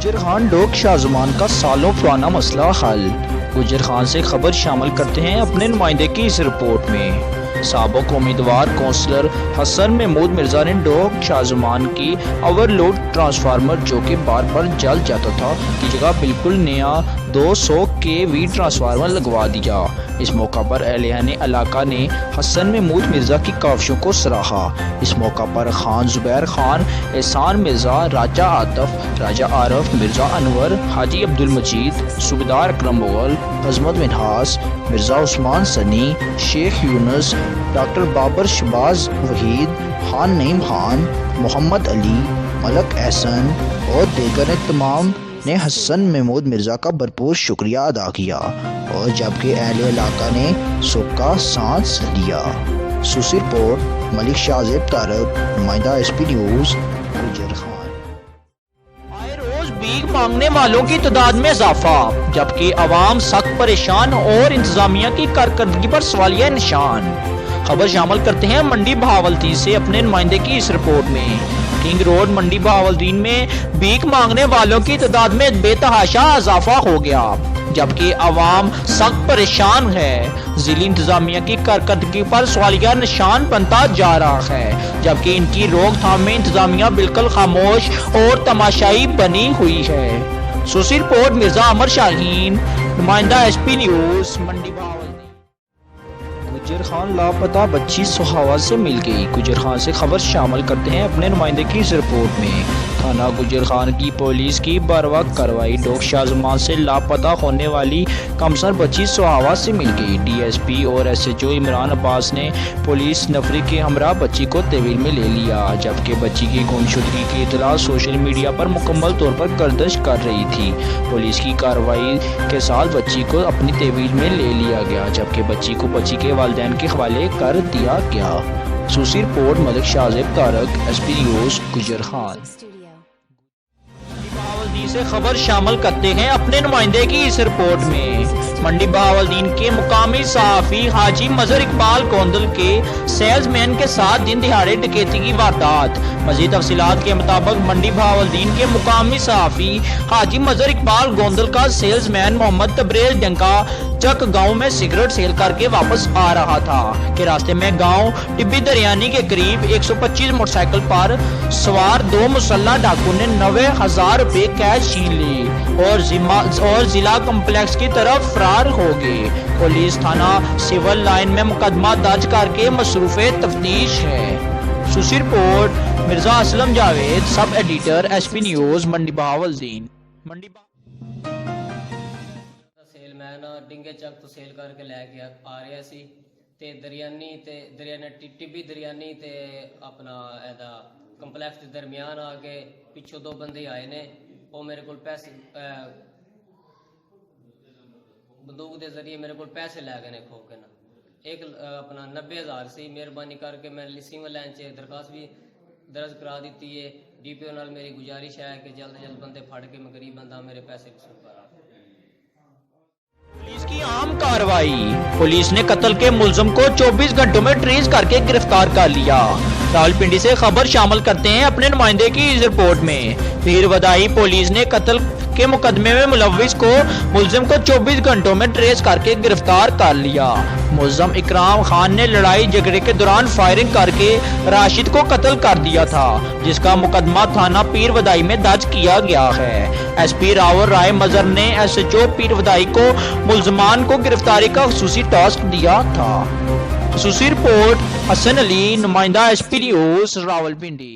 गुजर खान डॉग शाहजमान का सालों पुराना मसला हल। गुजर खान से खबर शामिल करते हैं अपने नुमाइंदे की इस रिपोर्ट में। साबिक उम्मीदवार कौंसलर हसन महमूद मिर्जा ने डॉग शाहजमान की ओवरलोड ट्रांसफार्मर जो कि बार बार जल जाता था की जगह बिल्कुल नया 200 kV ट्रांसफार्मर लगवा दिया। इस मौका पर अहले इलाका ने हसन महमूद मिर्जा की काविशों को सराहा। इस मौका पर खान जुबैर खान, एहसान मिर्जा, राजा आतफ, राजा आरफ, मिर्जा अनवर, हाजी अब्दुल मजीद, सूबेदार अकरम मुगल, अजमत मिनहास, मिर्जा उस्मान सनी, शेख यूनुस, डॉक्टर बाबर शबाज वहीद, खान नईम खान, मोहम्मद अली, मलक एहसन और दीगर तमाम ने हसन महमूद मिर्जा का भरपूर शुक्रिया अदा किया और जबकि अहले इलाका ने सुख का सांस लिया। सूसी रिपोर्ट मलिक शाहजेब तारक, नुमाइंदा SP न्यूज़, गुजर खान। आए रोज भीख मांगने वालों की तादाद में इजाफा, जबकि अवाम सख्त परेशान और इंतजामिया की कारकर्दगी पर सवालिया निशान। खबर शामिल करते हैं मंडी बहावलदीन से अपने नुमाइंदे की इस रिपोर्ट में। किंग रोड मंडी बहावलदीन में भीख मांगने वालों की तादाद में बेतहाशा इजाफा हो गया, जबकि अवाम सख्त परेशान है। जिली इंतजामिया की कारकर्दगी पर सवालिया निशान बनता जा रहा है, जबकि इनकी रोकथाम में इंतजामिया बिल्कुल खामोश और तमाशाई बनी हुई है। सूसी रिपोर्ट मिर्जा अमर शाहीन, नुमाइंदा SP न्यूज़, मंडी बहावलदीन। गुजर खान लापता बच्ची सुहावा से मिल गई। गुजर खान से खबर शामिल करते हैं अपने नुमाइंदे की इस रिपोर्ट में। थाना गुजर खान की पुलिस की बारवक्त कार्रवाई। डॉग शाहजमान से लापता होने वाली कमसर बच्ची सुहावा से मिल गई। DSP और SHO इमरान अब्बास ने पुलिस नफरी के हमरा बच्ची को तहवील में ले लिया, जबकि बच्ची की गुमशुदगी की इतला सोशल मीडिया पर मुकम्मल तौर पर गर्दिश कर रही थी। पुलिस की कार्रवाई के साथ बच्ची को अपनी तहवील में ले लिया गया, जबकि बच्ची को बच्ची के वालिदैन के हवाले कर दिया गया। सूसी report Malik Shahzeb Tariq, SP news, Gujar Khan. बहावलदीन से खबर शामिल करते हैं अपने नुमाइंदे की इस रिपोर्ट में। मंडी बहावलदीन के मुकामी सहाफ़ी हाजी मजहर इकबाल गोंदल के सेल्समैन के साथ दिन दिहाड़े डकैती की वारदात। मजीद तफसीलात के मुताबिक मंडी बहावलदीन के मुकामी सहाफ़ी हाजी मजहर इकबाल गोंदल का सेल्समैन मोहम्मद तबरेज डंका चक गांव में सिगरेट सेल करके वापस आ रहा था कि रास्ते में गांव टिब्बी दरियानी के करीब 125 मोटरसाइकिल पर सवार 2 मुसल्ला डाकू ने 90,000 रुपए कैश छीन ली और जिला कम्प्लेक्स की तरफ फरार हो गए। पुलिस थाना सिविल लाइन में मुकदमा दर्ज करके मसरूफे तफ्तीश है। सूसी report Mirza Aslam Javed, sub editor, SP news, Mandi Bahawaldin. सेलमैन डिंगे चक तो सेल करके लैके आ रहा सी ते दरियानी टिब्बी दरियानी ते अपना एदा कंपलैक्स के दरमियान आके पिछों 2 बंदे आए ने। वो मेरे को पैसे बंदूक के जरिए मेरे को पैसे लै गए ने खो के ना। एक अपना 90,000 सी। मेहरबानी करके मैं सिविल लाइन से दरखास्त भी दर्ज करा दी है। DPO नाल मेरी गुजारिश है कि जल्द जल्द बंदे फड़ के मैं गरीब बंदा मेरे पैसे वसूल करा। पुलिस की आम कार्रवाई। पुलिस ने कत्ल के मुलजिम को 24 घंटों में ट्रेस करके गिरफ्तार कर लिया। रावलपिंडी से खबर शामिल करते हैं अपने नुमाइंदे की इस रिपोर्ट में। पीर वदाई पुलिस ने कत्ल के मुकदमे में मुलविस को मुलजिम को 24 घंटों में ट्रेस करके गिरफ्तार कर लिया। मुलजिम इकराम खान ने लड़ाई झगड़े के दौरान फायरिंग करके राशिद को कत्ल कर दिया था, जिसका मुकदमा थाना पीर वदाई में दर्ज किया गया है। SP रावर राय मजहर ने SHO पीर वदाई को मुलजमान को गिरफ्तारी का खुसूसी टास्क दिया था। सूसी रिपोर्ट हसन अली, नुमाइंदा SP न्यूज़, रावलपिंडी।